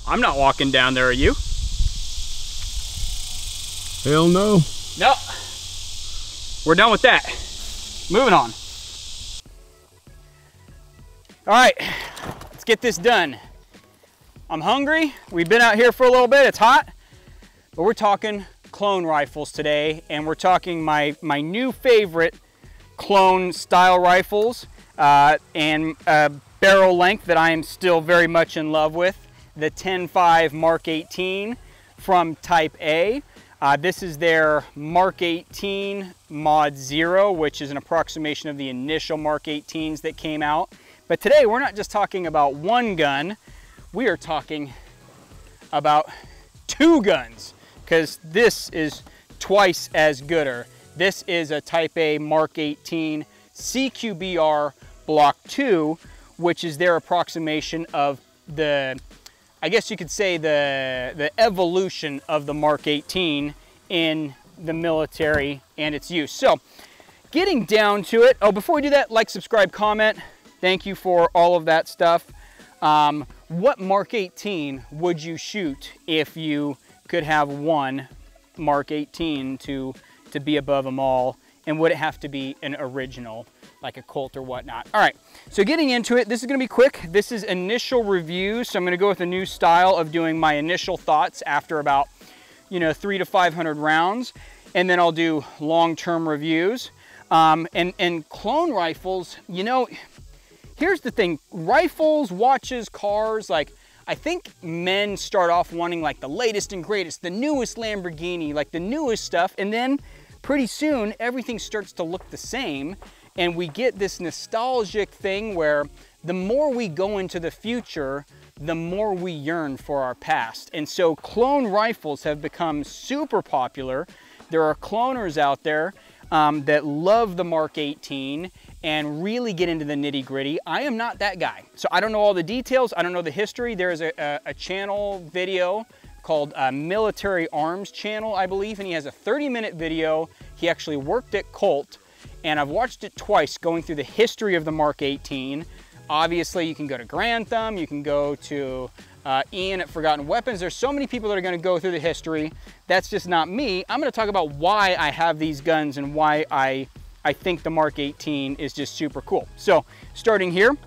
I'm not walking down there, are you? Hell no. No. We're done with that. Moving on. All right, let's get this done. I'm hungry. We've been out here for a little bit. It's hot, but we're talking clone rifles today, and we're talking my new favorite clone style rifles and barrel length that I am still very much in love with. The 10.5 Mark 18 from Type A. This is their Mark 18 Mod 0, which is an approximation of the initial Mark 18s that came out. But today we're not just talking about one gun, we are talking about two guns, because this is twice as gooder. This is a Type A Mark 18 CQB Block 2, which is their approximation of the, I guess you could say, the evolution of the Mark 18 in the military and its use. So getting down to it, oh, before we do that, like, subscribe, comment. Thank you for all of that stuff. What Mark 18 would you shoot if you could have one Mark 18 to be above them all? And would it have to be an original, like a Colt or whatnot? All right, so getting into it, this is gonna be quick. This is initial reviews, so I'm gonna go with a new style of doing my initial thoughts after about, 300 to 500 rounds, and then I'll do long-term reviews. And clone rifles, here's the thing, rifles, watches, cars, like, I think men start off wanting like the latest and greatest, the newest Lamborghini, like the newest stuff, and then pretty soon everything starts to look the same, and we get this nostalgic thing where the more we go into the future, the more we yearn for our past. And so clone rifles have become super popular. There are cloners out there that love the Mark 18 and really get into the nitty gritty. I am not that guy. So I don't know all the details. I don't know the history. There is a channel video called Military Arms Channel, I believe, and he has a 30-minute video. He actually worked at Colt, and I've watched it twice going through the history of the Mark 18. Obviously, you can go to Grantham, you can go to Ian at Forgotten Weapons. There's so many people that are gonna go through the history. That's just not me. I'm gonna talk about why I have these guns and why I think the Mark 18 is just super cool. So, starting here,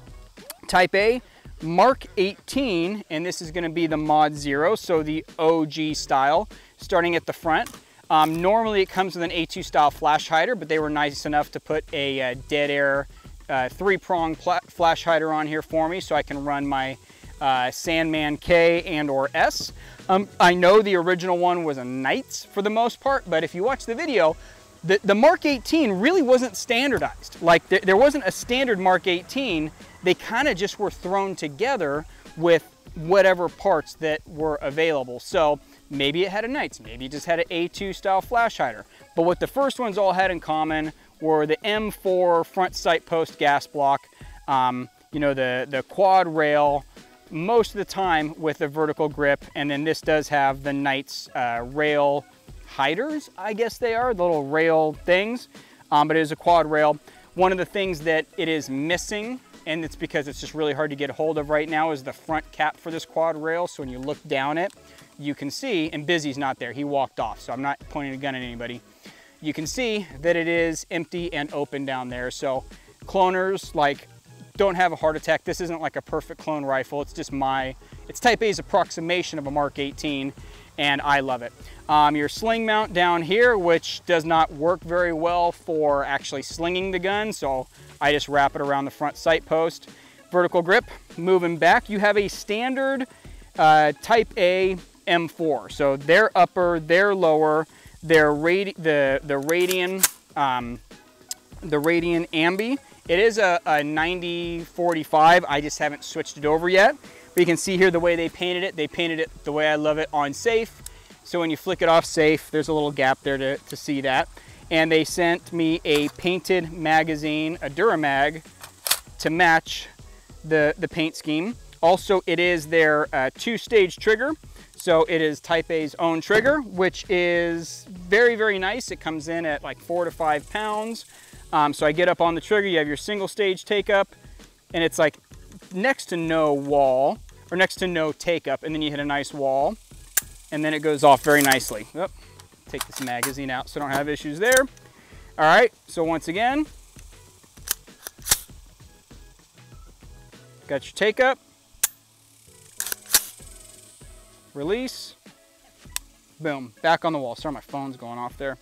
Type A, Mark 18, and this is gonna be the Mod 0, so the OG style, starting at the front. Normally it comes with an A2 style flash hider, but they were nice enough to put a dead air 3-prong flash hider on here for me, so I can run my Sandman K and or S. I know the original one was a Knights for the most part, but if you watch the video, the Mark 18 really wasn't standardized. Like there wasn't a standard Mark 18. They kind of just were thrown together with whatever parts that were available. So maybe it had a Knights, maybe it just had an A2 style flash hider. But what the first ones all had in common were the M4 front sight post gas block, the quad rail, most of the time with a vertical grip, and then this does have the Knights rail hiders, I guess they are, the little rail things, but it is a quad rail. One of the things that it is missing, and it's because it's just really hard to get a hold of right now, is the front cap for this quad rail. So when you look down it, you can see, and Busy's not there, he walked off, so I'm not pointing a gun at anybody. You can see that it is empty and open down there. So cloners, like, don't have a heart attack. This isn't like a perfect clone rifle. It's just it's Type A's approximation of a Mark 18. and I love it. Your sling mount down here, which does not work very well for actually slinging the gun, so I just wrap it around the front sight post. Vertical grip, moving back, you have a standard Type A M4. So they're upper, they're lower, they're the Radian Ambi. It is a 90-45. I just haven't switched it over yet. But you can see here the way they painted it the way I love it on safe. So when you flick it off safe, there's a little gap there to see that. And they sent me a painted magazine, a Duramag, to match the paint scheme. Also, it is their 2-stage trigger. So it is Type A's own trigger, which is very, very nice. It comes in at like 4 to 5 pounds. So I get up on the trigger, you have your single stage take up, and it's like next to no wall, or next to no take up, and then you hit a nice wall, and then it goes off very nicely. Oop, take this magazine out so I don't have issues there. All right, so once again, got your take up, release, boom, back on the wall. Sorry, my phone's going off there.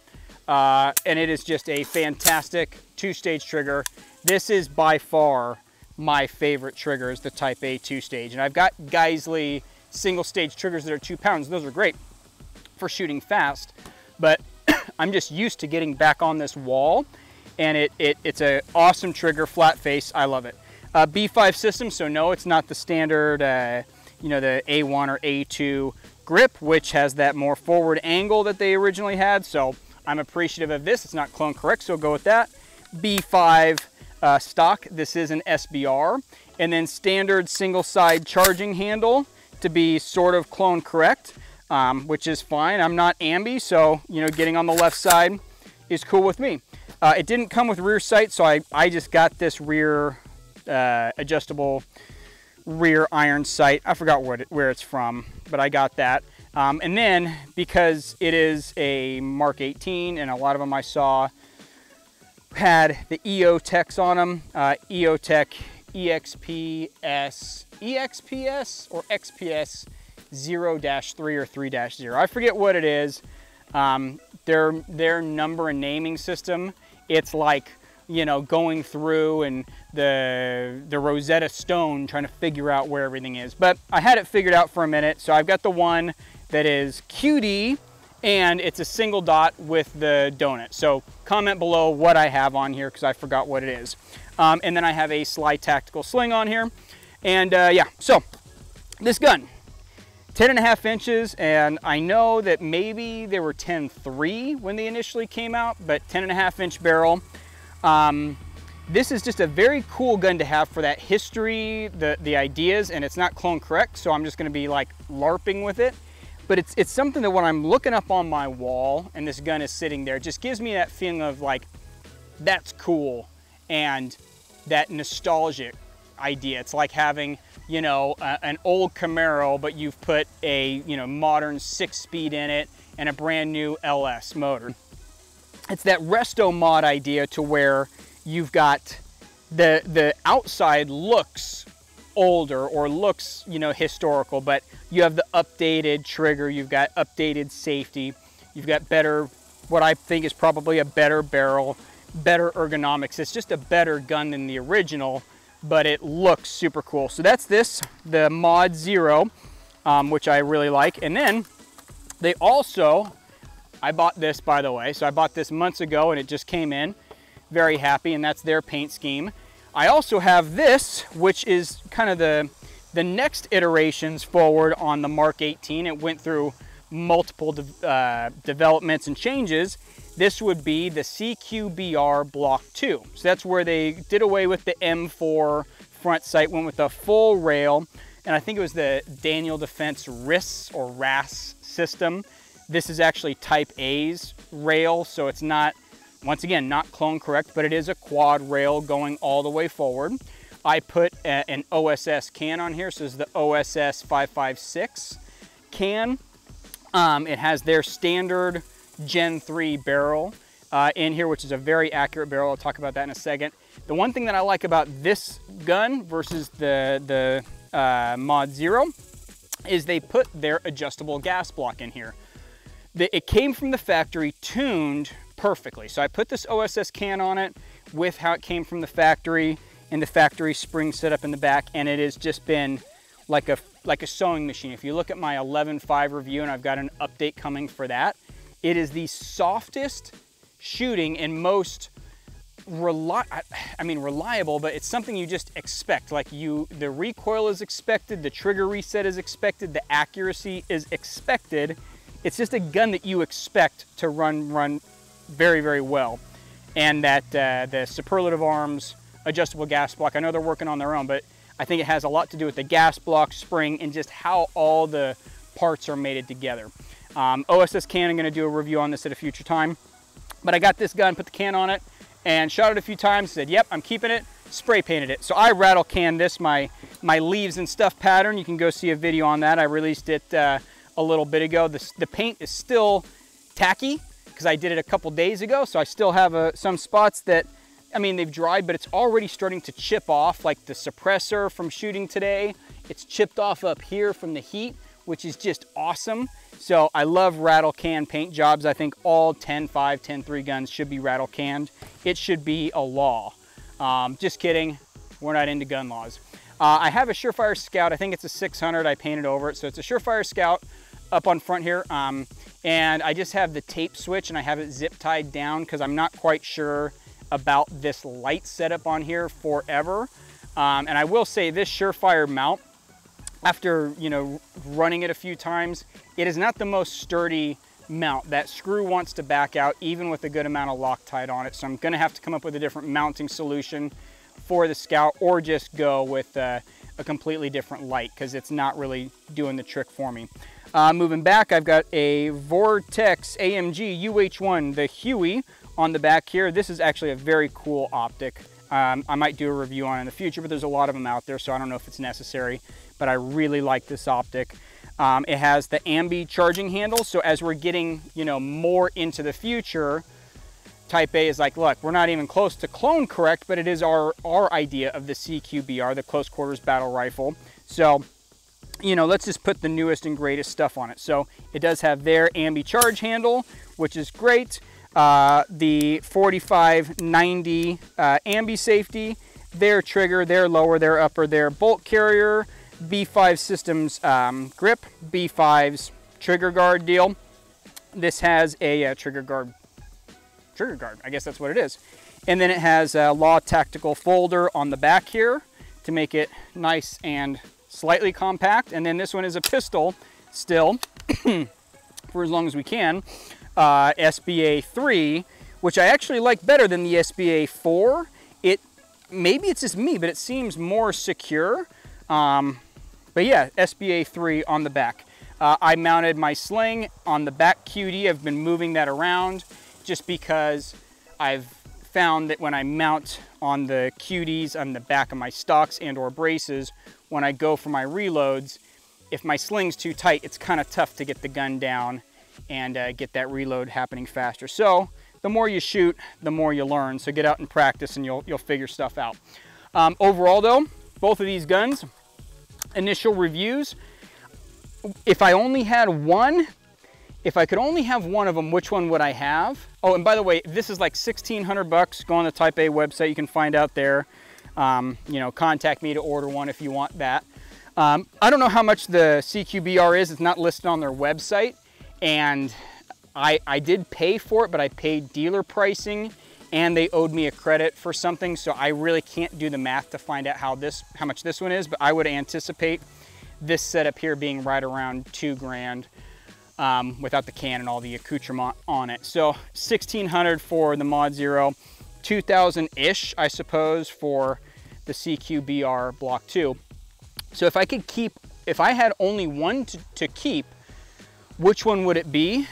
And it is just a fantastic 2-stage trigger. This is by far my favorite trigger, is the Type A 2-stage. And I've got Geisley single-stage triggers that are 2 pounds. Those are great for shooting fast, but I'm just used to getting back on this wall, and it's an awesome trigger, flat face. I love it. B5 system, so no, it's not the standard, you know, the A1 or A2 grip, which has that more forward angle that they originally had. So I'm appreciative of this. It's not clone correct, so go with that. B5 stock, this is an SBR. And then standard single side charging handle to be sort of clone correct, which is fine. I'm not ambi, so you know, getting on the left side is cool with me. It didn't come with rear sight, so I just got this rear adjustable rear iron sight. I forgot where it's from, but I got that. And then because it is a Mk18, and a lot of them I saw had the EOTechs on them, EOTech EXPS or XPS 0-3 or 3-0. I forget what it is. Their number and naming system, it's like, you know, going through and the Rosetta Stone trying to figure out where everything is. But I had it figured out for a minute, so I've got the one that is QD, and it's a single dot with the donut. So comment below what I have on here, because I forgot what it is. And then I have a Sly Tactical Sling on here. And yeah, so this gun, 10.5 inches, and I know that maybe they were 10.3 when they initially came out, but 10.5 inch barrel. This is just a very cool gun to have for that history, the ideas, and it's not clone correct, so I'm just gonna be like LARPing with it. But it's something that when I'm looking up on my wall and this gun is sitting there, it just gives me that feeling of like, that's cool, and that nostalgic idea. It's like having, you know, an old Camaro, but you've put a, you know, modern 6-speed in it and a brand new LS motor. It's that resto mod idea to where you've got the outside looks older or looks, you know, historical, but you have the updated trigger, you've got updated safety, you've got better, what I think is probably a better barrel, better ergonomics. It's just a better gun than the original, but it looks super cool. So that's this, the Mod Zero, which I really like. And then they also, I bought this, by the way, so I bought this months ago and it just came in. Very happy, and that's their paint scheme. I also have this, which is kind of the next iterations forward on the Mk18. It went through multiple developments and changes. This would be the CQB Block 2. So that's where they did away with the M4 front sight, went with a full rail, and I think it was the Daniel Defense RIS or RAS system. This is actually Type A's rail, so it's not, once again, not clone correct, but it is a quad rail going all the way forward. I put an OSS can on here, so this is the OSS 556 can. It has their standard Gen 3 barrel in here, which is a very accurate barrel. I'll talk about that in a second. The one thing that I like about this gun versus the Mod Zero is they put their adjustable gas block in here. It came from the factory tuned perfectly. So I put this OSS can on it with how it came from the factory and the factory spring setup in the back, and it has just been like a sewing machine. If you look at my 11.5 review, and I've got an update coming for that, it is the softest shooting and most reliable, but it's something you just expect. Like the recoil is expected, the trigger reset is expected, the accuracy is expected. It's just a gun that you expect to run very, very well. And that the Superlative Arms adjustable gas block, I know they're working on their own, but I think it has a lot to do with the gas block, spring, and just how all the parts are mated together. OSS can, I'm gonna do a review on this at a future time. But I got this gun, put the can on it, and shot it a few times, said, yep, I'm keeping it, spray painted it. So I rattle canned this, my leaves and stuff pattern. You can go see a video on that. I released it a little bit ago. The paint is still tacky because I did it a couple days ago, so I still have some spots that, I mean, they've dried, but it's already starting to chip off, like the suppressor from shooting today. It's chipped off up here from the heat, which is just awesome. So I love rattle can paint jobs. I think all 10.5, 10.3 guns should be rattle canned. It should be a law. Just kidding, we're not into gun laws. I have a Surefire Scout, I think it's a 600, I painted over it. So it's a Surefire Scout up on front here. And I just have the tape switch and I have it zip tied down because I'm not quite sure about this light setup on here forever. And I will say this Surefire mount, after running it a few times, it is not the most sturdy mount. That screw wants to back out even with a good amount of Loctite on it. So I'm gonna have to come up with a different mounting solution for the Scout, or just go with a completely different light because it's not really doing the trick for me. Moving back, I've got a Vortex AMG UH1, the Huey, on the back here. This is actually a very cool optic. I might do a review on it in the future, but there's a lot of them out there, so I don't know if it's necessary, but I really like this optic. It has the ambi charging handle, so as we're getting more into the future, Type A is like, look, we're not even close to clone correct, but it is our idea of the CQBR, the close quarters battle rifle. So let's just put the newest and greatest stuff on it. So it does have their ambi charge handle, which is great. The 4590 ambi safety, their trigger, their lower, their upper, their bolt carrier, B5 Systems grip, B5's trigger guard deal. This has a trigger guard, I guess that's what it is. And then it has a Law Tactical folder on the back here to make it nice and slightly compact. And then this one is a pistol still for as long as we can. SBA 3, which I actually like better than the SBA 4. Maybe it's just me, but it seems more secure. But yeah, SBA 3 on the back. I mounted my sling on the back QD. I've been moving that around just because I've found that when I mount on the QDs on the back of my stocks and or braces, when I go for my reloads, if my sling's too tight, it's kind of tough to get the gun down and get that reload happening faster. So the more you shoot, the more you learn. So get out and practice and you'll figure stuff out. Overall though, both of these guns, initial reviews, if I only had one, if I could only have one of them, which one would I have? Oh, and by the way, this is like 1,600 bucks. Go on the Type A website, you can find out there. Contact me to order one if you want that. I don't know how much the CQBR is. It's not listed on their website. And I did pay for it, but I paid dealer pricing and they owed me a credit for something. So I really can't do the math to find out how much this one is, but I would anticipate this setup here being right around $2,000 without the can and all the accoutrement on it. So 1,600 for the Mod Zero, 2,000-ish, I suppose, for the CQBR Block 2. So if I had only one to keep, which one would it be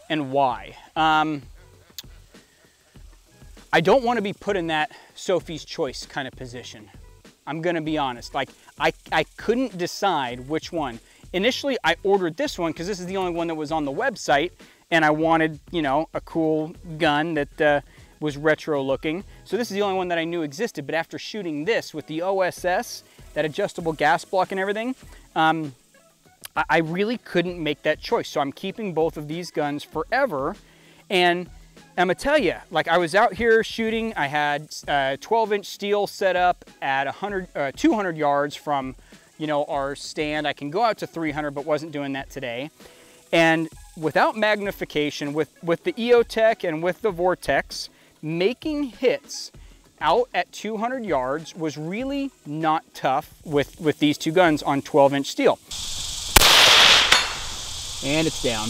and why? I don't want to be put in that Sophie's Choice kind of position. I'm gonna be honest, like I couldn't decide which one. Initially, I ordered this one because this is the only one that was on the website and I wanted, a cool gun that was retro looking. So this is the only one that I knew existed, but after shooting this with the OSS, that adjustable gas block and everything, I really couldn't make that choice. So I'm keeping both of these guns forever. And I'm gonna tell you, like I was out here shooting, I had 12-inch steel set up at 200 yards from, you know, our stand. I can go out to 300, but wasn't doing that today. And without magnification, with the EOTech and with the Vortex, making hits out at 200 yards was really not tough with these two guns on 12-inch steel. And it's down.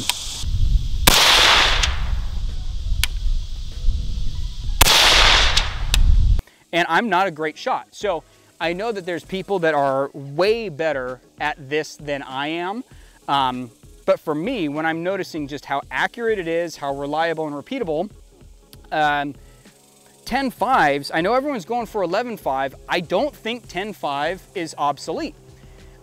And I'm not a great shot. So I know that there's people that are way better at this than I am. But for me, when I'm noticing just how accurate it is, how reliable and repeatable, 10.5s, I know everyone's going for 11.5. I don't think 10.5 is obsolete,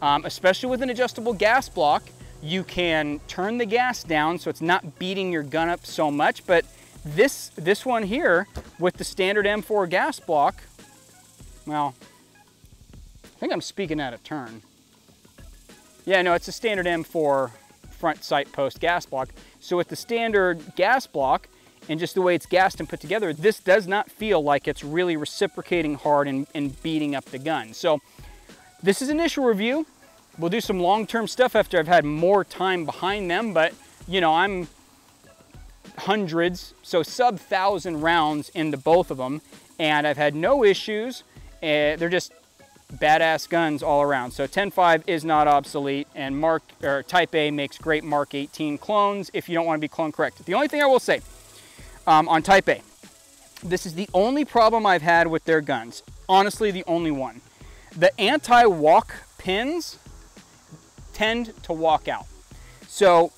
especially with an adjustable gas block. You can turn the gas down so it's not beating your gun up so much, but this one here with the standard M4 gas block, well, I think I'm speaking out of turn. Yeah, no, it's a standard M4 front sight post gas block. So with the standard gas block and just the way it's gassed and put together, this does not feel like it's really reciprocating hard and beating up the gun. So this is initial review. We'll do some long-term stuff after I've had more time behind them, but you know, I'm hundreds, so sub 1,000 rounds into both of them, and I've had no issues. They're just badass guns all around. So 10.5 is not obsolete, and Type A makes great Mk18 clones if you don't want to be clone correct. The only thing I will say on Type A, this is the only problem I've had with their guns. Honestly, the only one. The anti-walk pins tend to walk out. So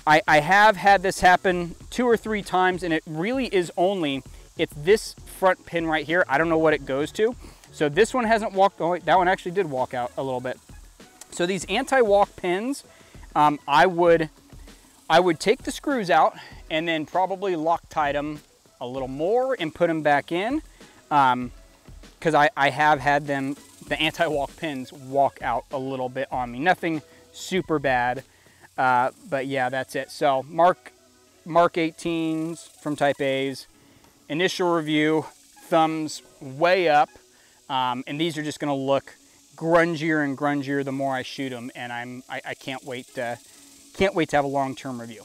I have had this happen 2 or 3 times, and it really is only, it's this front pin right here. I don't know what it goes to. So this one hasn't walked, oh, that one actually did walk out a little bit. So these anti-walk pins, I would take the screws out and then probably Loctite them a little more and put them back in, because I have had them, the anti-walk pins, walk out a little bit on me. Nothing super bad, but yeah, that's it. So Mk18s from Type A's, initial review, thumbs way up, and these are just gonna look grungier and grungier the more I shoot them, and I can't wait to have a long-term review.